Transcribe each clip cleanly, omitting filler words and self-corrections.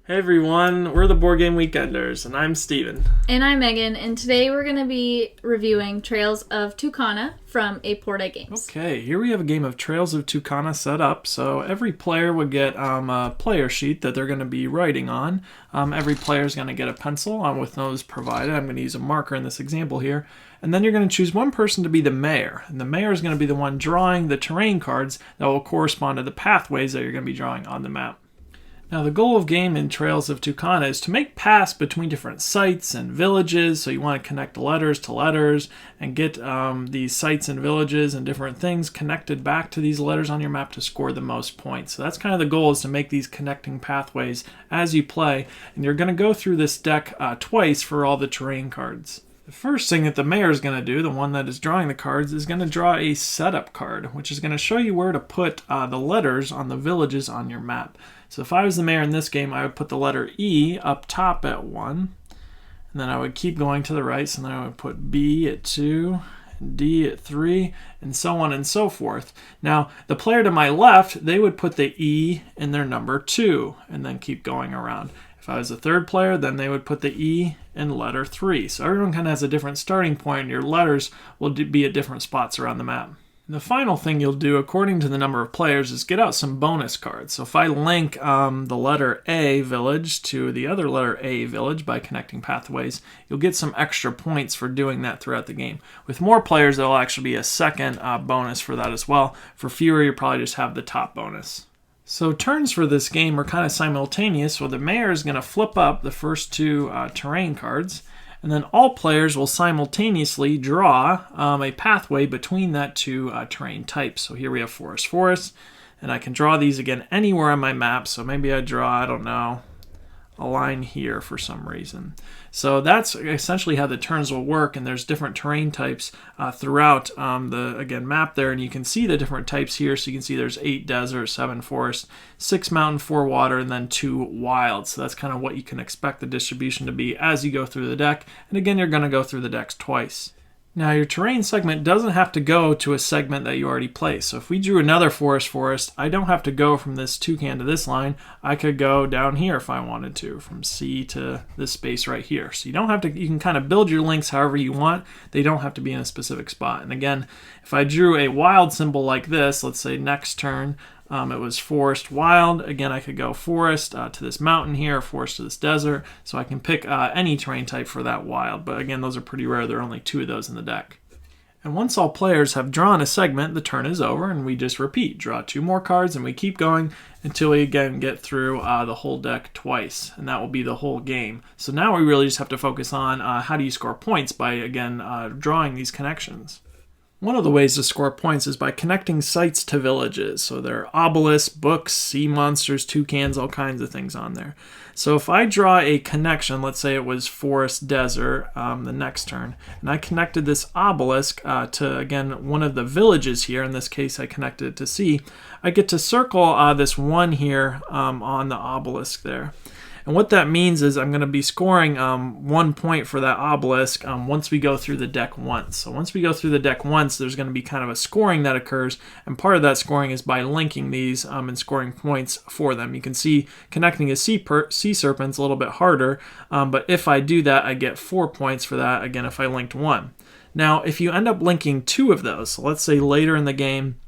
Hey everyone, we're the Board Game Weekenders, and I'm Steven. And I'm Megan, and today we're going to be reviewing Trails of Tucana from Aporta Games. Okay, here we have a game of Trails of Tucana set up. So every player would get a player sheet that they're going to be writing on. Every player is going to get a pencil with those provided. I'm going to use a marker in this example here. And then you're going to choose one person to be the mayor. And the mayor is going to be the one drawing the terrain cards that will correspond to the pathways that you're going to be drawing on the map. Now the goal of game in Trails of Tucana is to make paths between different sites and villages, so you want to connect letters to letters and get these sites and villages and different things connected back to these letters on your map to score the most points. So that's kind of the goal, is to make these connecting pathways as you play, and you're going to go through this deck twice for all the terrain cards. The first thing that the mayor is going to do, the one that is drawing the cards, is going to draw a setup card, which is going to show you where to put the letters on the villages on your map. So if I was the mayor in this game, I would put the letter E up top at 1, and then I would keep going to the right, so then I would put B at 2, and D at 3, and so on and so forth. Now, the player to my left, they would put the E in their number 2, and then keep going around. If I was the third player, then they would put the E in letter 3. So everyone kind of has a different starting point, and your letters will be at different spots around the map. And the final thing you'll do, according to the number of players, is get out some bonus cards. So if I link the letter A village to the other letter A village by connecting pathways, you'll get some extra points for doing that throughout the game. With more players, there will actually be a second bonus for that as well. For fewer, you probably just have the top bonus. So turns for this game are kind of simultaneous, so the mayor is going to flip up the first two terrain cards, and then all players will simultaneously draw a pathway between that two terrain types. So here we have forest, and I can draw these again anywhere on my map. So maybe I draw, I don't know, a line here for some reason. So that's essentially how the turns will work, and there's different terrain types throughout the map there, and you can see the different types here. So you can see there's 8 desert, 7 forest, 6 mountain, 4 water, and then 2 wild. So that's kind of what you can expect the distribution to be as you go through the deck. And again, you're going to go through the decks twice. Now, your terrain segment doesn't have to go to a segment that you already placed. So if we drew another forest, I don't have to go from this toucan to this line. I could go down here if I wanted to, from C to this space right here. So you don't have to, you can kind of build your links however you want. They don't have to be in a specific spot. And again, if I drew a wild symbol like this, let's say next turn, it was forest wild. Again, I could go forest to this mountain here, forest to this desert. So I can pick any terrain type for that wild. But again, those are pretty rare. There are only 2 of those in the deck. And once all players have drawn a segment, the turn is over, and we just repeat. Draw 2 more cards, and we keep going until we again get through the whole deck twice. And that will be the whole game. So now we really just have to focus on how do you score points by, again, drawing these connections. One of the ways to score points is by connecting sites to villages. So there are obelisks, books, sea monsters, toucans, all kinds of things on there. So if I draw a connection, let's say it was forest desert the next turn, and I connected this obelisk to, again, one of the villages here. In this case, I connected it to sea. I get to circle this 1 here on the obelisk there. And what that means is I'm going to be scoring 1 point for that obelisk once we go through the deck once. So once we go through the deck once, there's going to be kind of a scoring that occurs, and part of that scoring is by linking these and scoring points for them. You can see connecting a sea serpent's a little bit harder, but if I do that, I get 4 points for that, again, if I linked 1. Now, if you end up linking 2 of those, so let's say later in the game,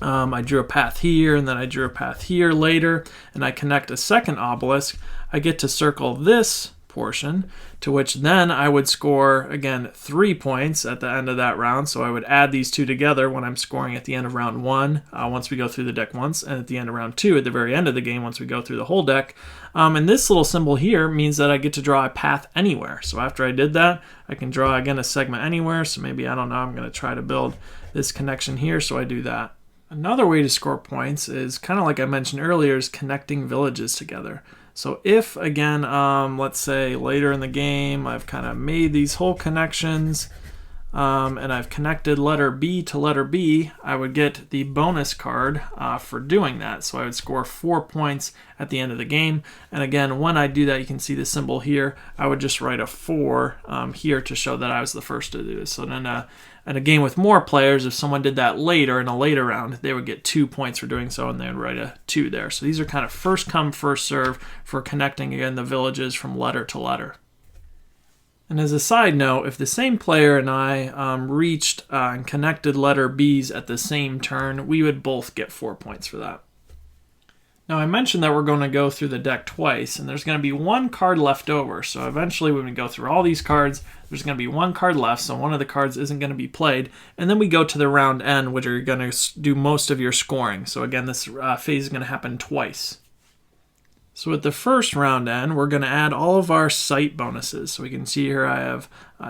I drew a path here, and then I drew a path here later, and I connect a second obelisk, I get to circle this portion, to which then I would score, again, 3 points at the end of that round. So I would add these 2 together when I'm scoring at the end of round 1, once we go through the deck once, and at the end of round 2, at the very end of the game, once we go through the whole deck. And this little symbol here means that I get to draw a path anywhere. So after I did that, I can draw, again, a segment anywhere. So maybe, I don't know, I'm going to try to build this connection here, so I do that. Another way to score points is, kind of like I mentioned earlier, is connecting villages together. So if, again, let's say later in the game, I've kind of made these whole connections, and I've connected letter B to letter B, I would get the bonus card for doing that. So I would score 4 points at the end of the game. And again, when I do that, you can see the symbol here. I would just write a 4 here to show that I was the first to do this. So then At a game with more players, if someone did that later in a later round, they would get 2 points for doing so, and they would write a 2 there. So these are kind of first come, first serve for connecting, again, the villages from letter to letter. And as a side note, if the same player and I reached and connected letter B's at the same turn, we would both get 4 points for that. Now, I mentioned that we're going to go through the deck twice, and there's going to be one card left over. So eventually, when we go through all these cards, there's going to be one card left, so one of the cards isn't going to be played. And then we go to the round end, which are going to do most of your scoring. So again, this phase is going to happen twice. So at the first round end, we're going to add all of our sight bonuses. So we can see here I have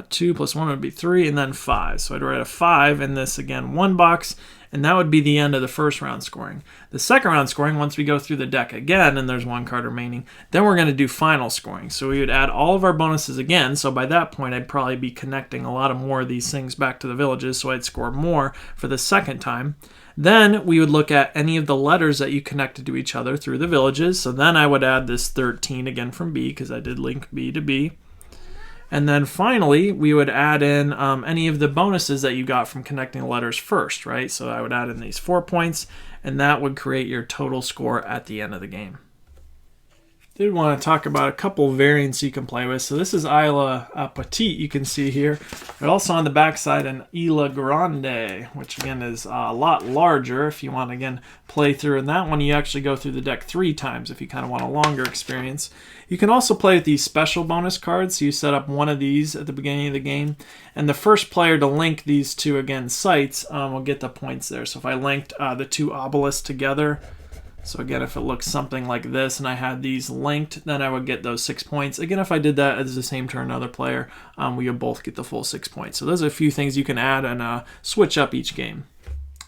2 plus 1 would be 3, and then 5. So I'd write a 5 in this, again, 1 box, and that would be the end of the first round scoring. The second round scoring, once we go through the deck again, and there's 1 card remaining, then we're going to do final scoring. So we would add all of our bonuses again. So by that point, I'd probably be connecting a lot of more of these things back to the villages, so I'd score more for the second time. Then we would look at any of the letters that you connected to each other through the villages. So then I would add this 13 again from B, because I did link B to B. And then finally, we would add in any of the bonuses that you got from connecting the letters first, right? So I would add in these 4 points, and that would create your total score at the end of the game. Did want to talk about a couple variants you can play with. So this is Isla Petite, you can see here. But also on the backside, an Isla Grande, which again is a lot larger if you want to, again, play through. And that one you actually go through the deck 3 times if you kind of want a longer experience. You can also play with these special bonus cards. So you set up one of these at the beginning of the game. And the first player to link these two, again, sites will get the points there. So if I linked the 2 obelisks together, so again, if it looks something like this and I had these linked, then I would get those 6 points. Again, if I did that as the same turn another player, we would both get the full 6 points. So those are a few things you can add and switch up each game.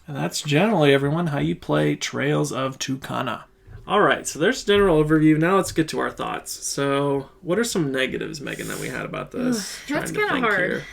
And that's generally, everyone, how you play Trails of Tucana. All right, so there's a general overview. Now let's get to our thoughts. So what are some negatives, Megan, that we had about this? That's kind of hard.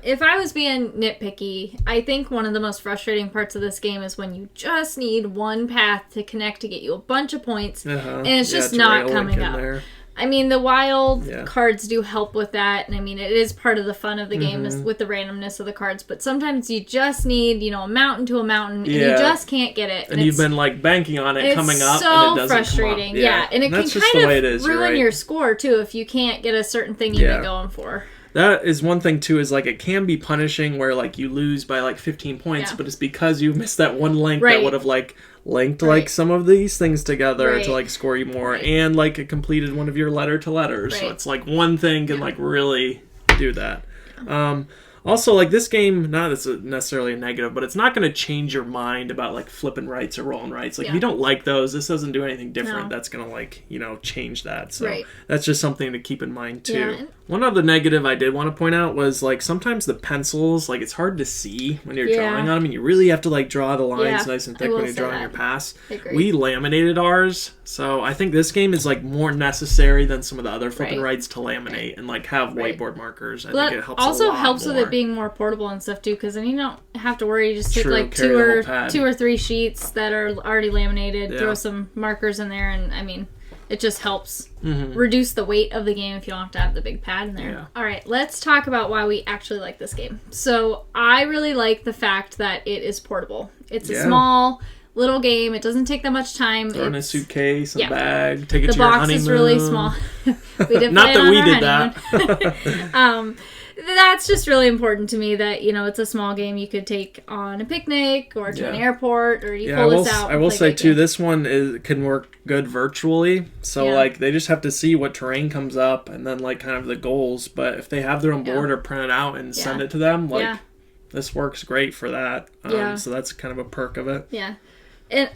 If I was being nitpicky, I think one of the most frustrating parts of this game is when you just need one path to connect to get you a bunch of points, and it's just not coming up. There. I mean, the wild cards do help with that, and I mean, it is part of the fun of the game is with the randomness of the cards, but sometimes you just need, a mountain to a mountain, and you just can't get it. And you've been, banking on it coming up, so and it doesn't frustrating. come up. Yeah, and it can kind of ruin your score, too, if you can't get a certain thing you've been going for. That is one thing, too, is, it can be punishing where, you lose by, 15 points, but it's because you missed that one link that would have, linked, some of these things together to, score you more, and, it completed one of your letter-to-letters. So it's, one thing can, really do that. Also, this game, not that's necessarily a negative, but it's not going to change your mind about, flipping rights or rolling rights. If you don't like those, this doesn't do anything different. That's going to, change that. So that's just something to keep in mind, too. Yeah. One other negative I did want to point out was, sometimes the pencils, it's hard to see when you're drawing on them, and you really have to, draw the lines nice and thick when you're drawing your pass. We laminated ours, so I think this game is, more necessary than some of the other flipping rights to laminate and, have whiteboard markers. I think it helps a lot more. Also helps with it being more portable and stuff, too, because then you don't have to worry. You just take, two or three sheets that are already laminated, throw some markers in there, and, I mean, it just helps reduce the weight of the game if you don't have to have the big pad in there. Yeah. All right, let's talk about why we actually like this game. So I really like the fact that it is portable. It's a small, little game. It doesn't take that much time. Throw in a suitcase, a bag, take it to your honeymoon. The box is really small. We did Not that we did that. That's just really important to me that, it's a small game you could take on a picnic or to an airport, or you pull this out. I will say, too, this one can work good virtually. So, they just have to see what terrain comes up and then, kind of the goals. But if they have their own board or print it out and send it to them, this works great for that. So that's kind of a perk of it. Yeah.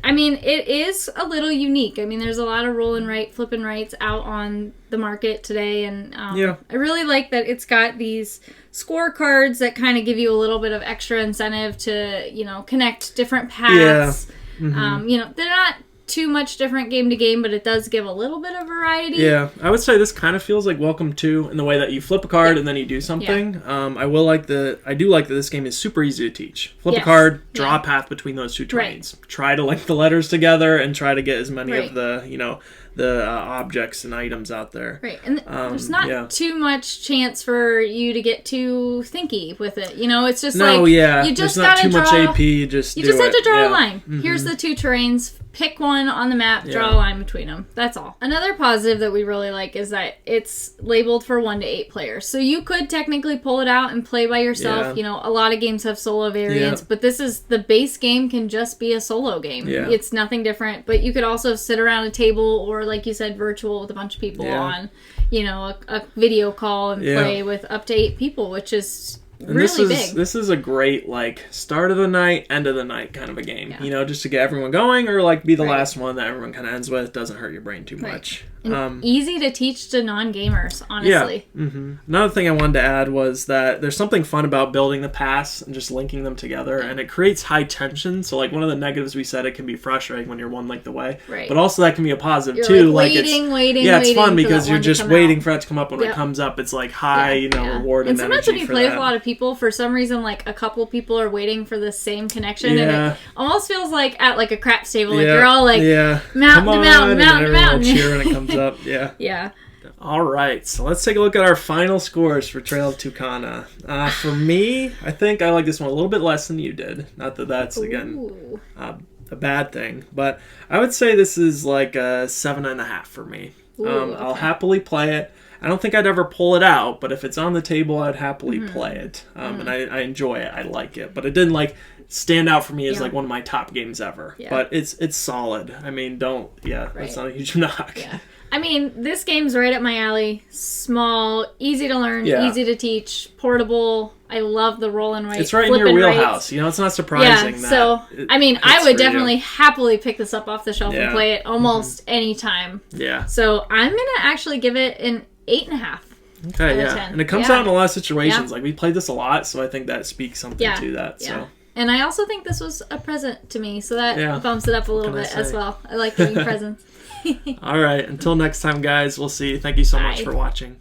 I mean, it is a little unique. I mean, there's a lot of roll and write, flip and writes out on the market today, and I really like that it's got these scorecards that kind of give you a little bit of extra incentive to, connect different paths. Yeah. They're not too much different game to game, but it does give a little bit of variety. Yeah, I would say this kind of feels like Welcome to in the way that you flip a card and then you do something. Yeah. I do like that this game is super easy to teach. Flip a card, draw a path between those two terrains. Right. Try to link the letters together and try to get as many of the, the objects and items out there. Right, and there's not too much chance for you to get too thinky with it. It's just you just gotta draw. There's not too much AP. You just have to draw a line. Mm-hmm. Here's the two terrains. Pick one on the map, draw a line between them. That's all. Another positive that we really like is that it's labeled for 1 to 8 players. So you could technically pull it out and play by yourself. Yeah. A lot of games have solo variants, but the base game can just be a solo game. Yeah. It's nothing different, but you could also sit around a table or, like you said, virtual with a bunch of people on, a video call and play with up to 8 people, which is... And really big. This is a great, start of the night, end of the night kind of a game. Yeah. Just to get everyone going or, be the last one that everyone kind of ends with. Doesn't hurt your brain too much. And easy to teach to non-gamers, honestly. Yeah. Mm-hmm. Another thing I wanted to add was that there's something fun about building the paths and just linking them together, and it creates high tension. So, one of the negatives we said, it can be frustrating when you're one link away. Right. But also that can be a positive, too. Waiting. Yeah, it's fun because you're just waiting for that to come up. When it comes up, it's high, reward and sometimes when you play with a lot of people, for some reason, a couple people are waiting for the same connection, and it almost feels like at a craps table. You're all mountain to mountain. Cheer when it comes up. Yeah. All right, so let's take a look at our final scores for Trail of Tucana. For me, I think I like this one a little bit less than you did. Not that that's, again, a bad thing. But I would say this is a 7.5 for me. I'll happily play it. I don't think I'd ever pull it out, but if it's on the table, I'd happily play it. And I enjoy it. I like it. But it didn't, stand out for me as, one of my top games ever. Yeah. But it's solid. I mean, that's not a huge knock. Yeah. I mean, this game's right up my alley. Small, easy to learn, easy to teach, portable. I love the roll and write. It's right in your wheelhouse. It's not surprising. Yeah, so, I would definitely happily pick this up off the shelf and play it almost any time. Yeah. So, I'm going to actually give it an 8.5. Okay, yeah. 10. And it comes out in a lot of situations. We played this a lot, so I think that speaks something to that. So. And I also think this was a present to me, so that bumps it up a little bit as well. I like giving presents. All right. Until next time, guys. We'll see you. Thank you so much for watching.